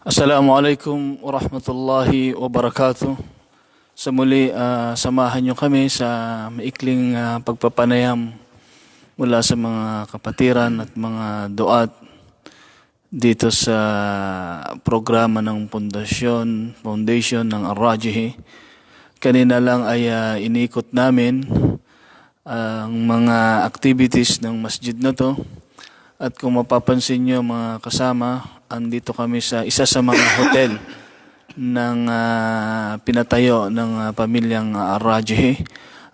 Assalamualaikum warahmatullahi wabarakatuh. Sa muli, samahan niyo kami sa maikling pagpapanayam mula sa mga kapatiran at mga duat dito sa programa ng Foundation ng Ar-Rajihi. Kanina lang ay inikot namin ang mga activities ng masjid na to. At kung mapapansin nyo mga kasama, andito kami sa isa sa mga hotel ng pinatayo ng pamilyang Ar-Rajihi.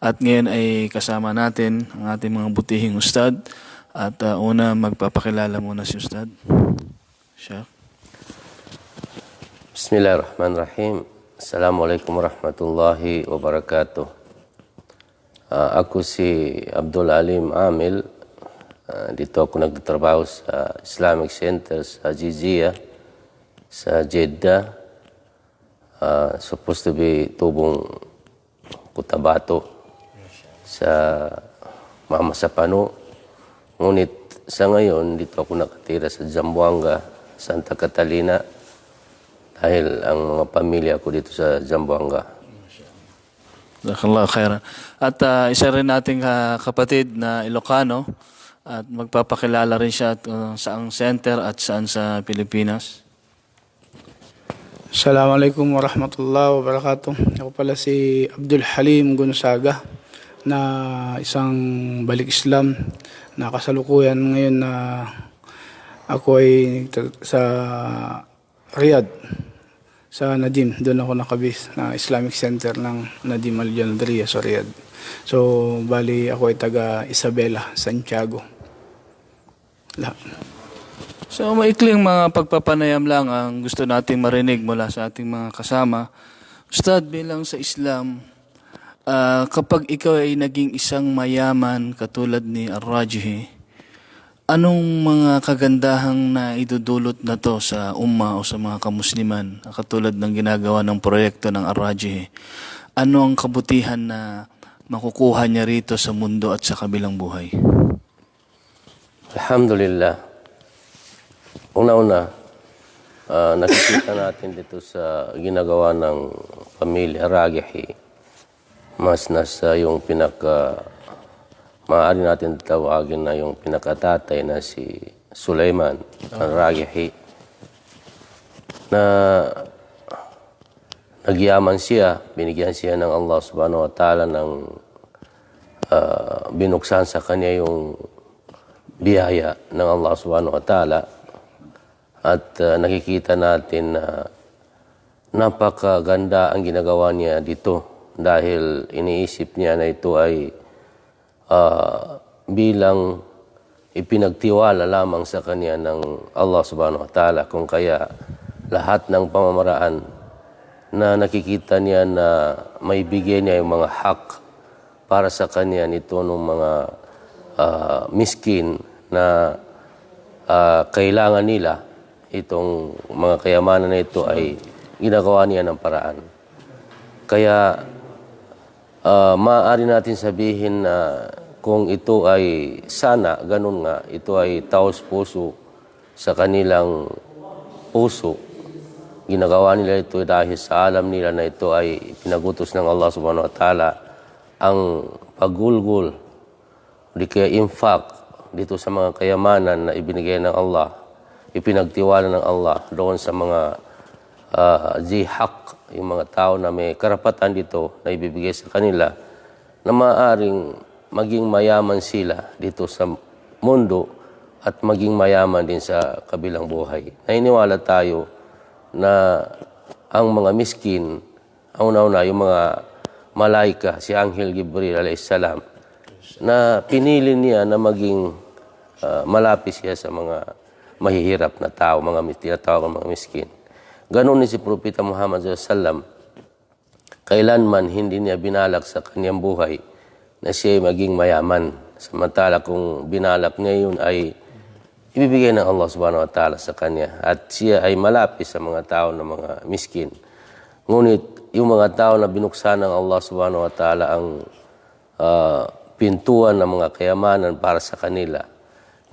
At ngayon ay kasama natin ang ating mga butihing ustad. At una, magpapakilala muna si ustad. Siya. Bismillahirrahmanirrahim. Assalamualaikum warahmatullahi wabarakatuh. Ako si Abdul Alim Amil. Dito ako nagtatrabaho sa Islamic Center sa Jizya, sa Jeddah. Supposed to be tubong Cotabato sa Mama Sapano. Ngunit sa ngayon, dito ako nakatira sa Zamboanga, Santa Catalina, dahil ang mga pamilya ko dito sa Zamboanga. Jazakallah khairan. At isa rin nating kapatid na Ilocano, at magpapakilala rin siya at saang center at saan sa Pilipinas. Assalamualaikum warahmatullahi wabarakatuh. Ako pala si Abdul Halim Gonzaga na isang balik Islam na kasalukuyan ngayon na ako ay sa Riyadh, sa Nadim. Doon ako nakabis na Islamic Center ng Nadim Al-Janadriya sa Riyadh. So, bali ako ay taga Isabela, Santiago. So maikling mga pagpapanayam lang ang gusto nating marinig mula sa ating mga kasama. Ustad, bilang sa Islam, kapag ikaw ay naging isang mayaman katulad ni Ar-Rajihi, anong mga kagandahang na idudulot na to sa umma o sa mga kamusliman katulad ng ginagawa ng proyekto ng Ar-Rajihi? Ano ang kabutihan na makukuha niya rito sa mundo at sa kabilang buhay? Alhamdulillah. Una-una, nakikita natin dito sa ginagawa ng pamilya Rajihi, mas nasa yung maaari natin tawagin na yung pinakatatay na si Sulaiman Rajihi, na nagyaman siya, binigyan siya ng Allah subhanahu wa ta'ala ng binuksan sa kanya yung biyaya ng Allah subhanahu wa ta'ala. At nakikita natin na napakaganda ang ginagawa niya dito dahil iniisip niya na ito ay bilang ipinagtiwala lamang sa kanya ng Allah subhanahu wa ta'ala, kung kaya lahat ng pamamaraan na nakikita niya na may bigay niya yung mga hak para sa kanya nito ng mga miskin na kailangan nila, itong mga kayamanan na ito ay ginagawa niya ng paraan. Kaya maaari natin sabihin na kung ito ay sana, ganun nga, ito ay taos puso sa kanilang puso, ginagawa nila ito dahil sa alam nila na ito ay pinagutos ng Allah subhanahu wa ta'ala, ang paggulgul, di kaya infaq dito sa mga kayamanan na ibinigay ng Allah, ipinagtiwala ng Allah doon sa mga zihaq, yung mga tao na may karapatan dito na ibibigay sa kanila, na maaaring maging mayaman sila dito sa mundo at maging mayaman din sa kabilang buhay. Naniniwala tayo na ang mga miskin, ang una-una yung mga malaika, si Anghel Gabriel alayhis salam, na pinili niya na maging malapit siya sa mga mahihirap na tao, mga tinatawag mga miskin. Ganon ni si Propeta Muhammad SAW, kailanman hindi niya binalak sa kanyang buhay na siya ay maging mayaman. Samantala kung binalak niya yun ay ibibigay ng Allah subhanahu wa ta'ala sa kanya at siya ay malapit sa mga tao na mga miskin. Ngunit yung mga tao na binuksan ng Allah subhanahu wa ta'ala ang pintuan ng mga kayamanan para sa kanila,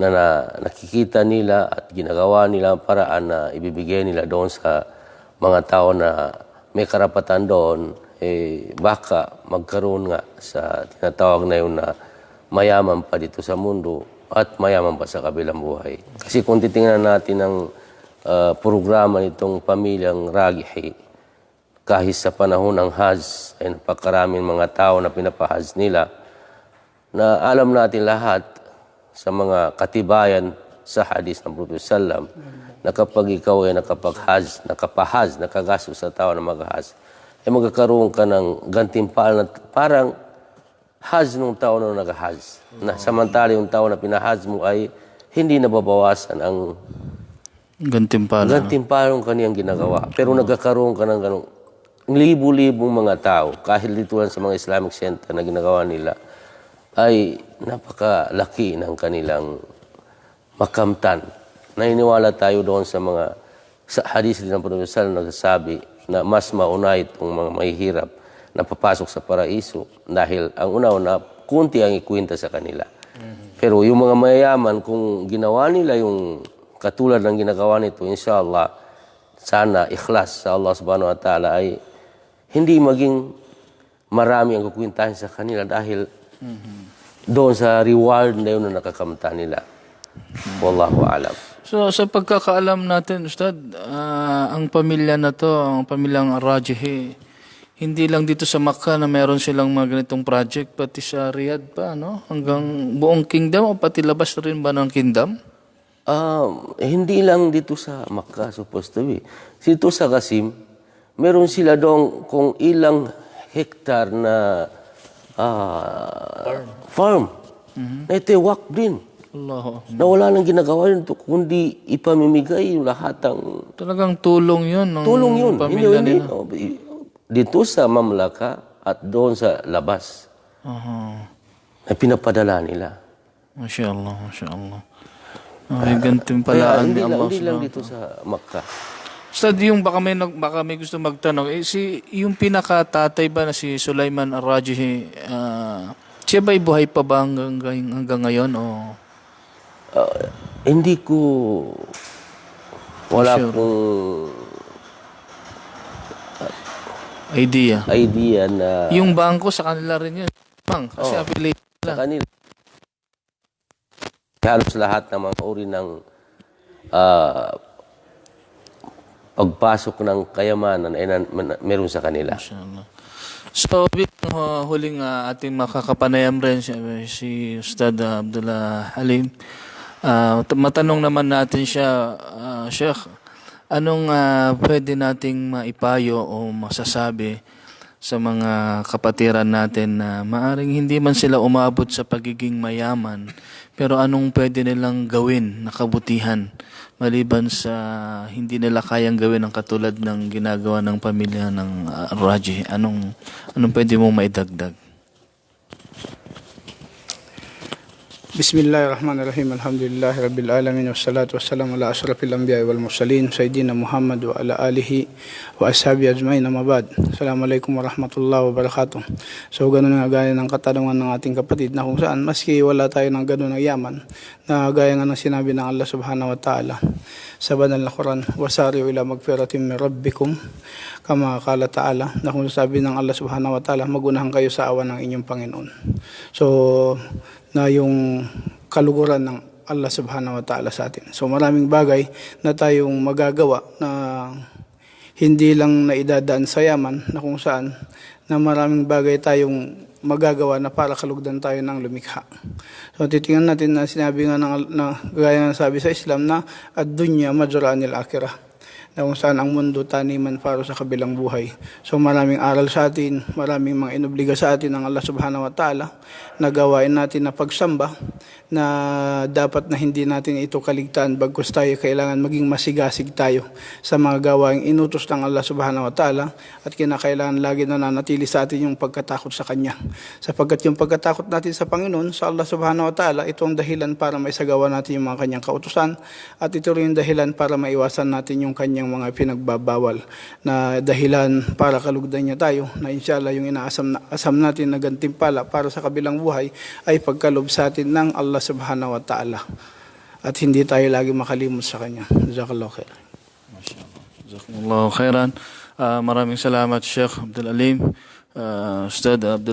nakikita nila at ginagawa nila ang paraan na ibibigay nila doon sa mga tao na may karapatan doon, baka magkaroon nga sa tinatawag na yun na mayaman pa dito sa mundo at mayaman pa sa kabilang buhay. Kasi kung titingnan natin ang programa nitong pamilyang Ragihi, kahit sa panahon ng Hajj ay napakaraming mga tao na pinapahajj nila, na alam natin lahat sa mga katibayan sa hadis ng Prophet Sallam na kapag ikaw ay nakapahajj, nakagastos sa tao na mag-hajj, ay magkakaroon ka ng gantimpala na parang hajj nung tao na nag-hajj. Na samantala yung tao na pinahajj mo ay hindi nababawasan ang Gantimpala. gantimpala ng kaniyang ginagawa. Pero nagkakaroon ka ng ganong libu-libong mga tao, kahit dito lang sa mga Islamic Center na ginagawa nila, ay napakalaki ng kanilang makamtan. Naniniwala tayo doon sa mga sa hadis din ng Prophet Sallallahu nagsasabi na mas mauna itong mga mahihirap na papasok sa paraiso dahil ang una-una, kunti ang ikwenta sa kanila. Pero yung mga mayayaman, kung ginawa nila yung katulad ng ginagawa nito, inshallah, sana ikhlas sa Allah subhanahu wa ta'ala ay hindi maging marami ang kukwintahin sa kanila dahil doon sa reward na yun na nakakamta nila. Wallahu alam. So sa pagkakaalam natin, Ustad, ang pamilya na to, ang pamilyang Rajihi, hindi lang dito sa Makkah na meron silang mga ganitong project, pati sa Riyadh pa, no? Hanggang buong kingdom o pati labas rin ba ng kingdom? Hindi lang dito sa Makkah, supposed to be. Dito sa Qasim, meron sila doon kung ilang hektar na farm. Na ito'y waqf din. Allah. Na wala nang ginagawa yun kundi ipamimigay yung lahat ng Talagang tulong yun ng tulong yun. pamilya Hindi. nila. Dito sa mamlaka at doon sa labas na pinapadala nila. Masya Allah, Masya Allah. Ay, gantimpalaan ni Allah. Hindi lang dito sa Makkah. Ustad, yung baka may gusto magtanong, yung pinakatatay ba na si Sulaiman Ar-Rajihi, siya ba'y buhay pa ba hanggang ngayon? O? Hindi ko wala Sure. akong Idea. na Yung bangko sa kanila rin yun. Kasi affiliate sa nila. kanila. Halos lahat ng mga uri ng pagpasok ng kayamanan ay meron sa kanila. Inshallah. So, bilang huling ating makakapanayam rin si Ustad Abdullah Halim. Matanong naman natin siya, Sheikh, anong pwede nating maipayo o masasabi sa mga kapatiran natin na maaring hindi man sila umabot sa pagiging mayaman, pero anong pwede nilang gawin na kabutihan maliban sa hindi nila kayang gawin ang katulad ng ginagawa ng pamilya ng Raji? Anong pwede mong maidagdag? Bismillahirrahmanirrahim. Alhamdulillahi Rabbil Alamin. Wassalatu wassalamu ala ashrafil anbiya'i wal mursalin. Sayyidina Muhammad wa ala alihi wa ashabi ajma'in. Amabad. Assalamualaikum warahmatullahi wabarakatuh. So, ganun nga gaya ng katanungan ng ating kapatid na kung saan, maski wala tayo ng ganun ng yaman, na gaya nga ng sinabi ng Allah subhanahu wa ta'ala sa banal na Quran, wasari'u ila magfiratin min rabbikum, kama kala ta'ala, na kung sabi ng Allah subhanahu wa ta'ala, magunahan kayo sa awan ng inyong Panginoon. So, na yung kaluguran ng Allah subhanahu wa ta'ala sa atin. So maraming bagay na tayong magagawa na hindi lang na idadaan sa yaman, na kung saan na maraming bagay tayong magagawa na para kalugdan tayo ng lumikha. So titingnan natin na sinabi nga gaya ng sabi sa Islam na ad-dunya majra'anil akhirah, na kung saan ang mundo taniman para sa kabilang buhay. So maraming aral sa atin, maraming mga inobliga sa atin ng Allah subhanahu wa ta'ala na gawain natin na pagsamba na dapat na hindi natin ito kaligtaan, bagkus tayo kailangan maging masigasig tayo sa mga gawaing inutos ng Allah subhanahu wa ta'ala, at kinakailangan lagi na nanatili sa atin yung pagkatakot sa Kanya. Sapagkat yung pagkatakot natin sa Panginoon, sa Allah subhanahu wa ta'ala, ito ang dahilan para maisagawa natin yung mga Kanyang kautusan, at ito rin yung dahilan para maiwasan natin yung Kanyang mga pinagbabawal, na dahilan para kalugdan niya tayo, na inshallah yung inaasam natin na gantimpala para sa kabilang buhay ay pagkalob sa atin ng Allah subhanahu wa ta'ala. at hindi tayo lagi makalimot sa Kanya. Jazakallahu khair. Jazakumullahu khairan. Maraming salamat Sheikh Abdul Alim, Ustad Abdul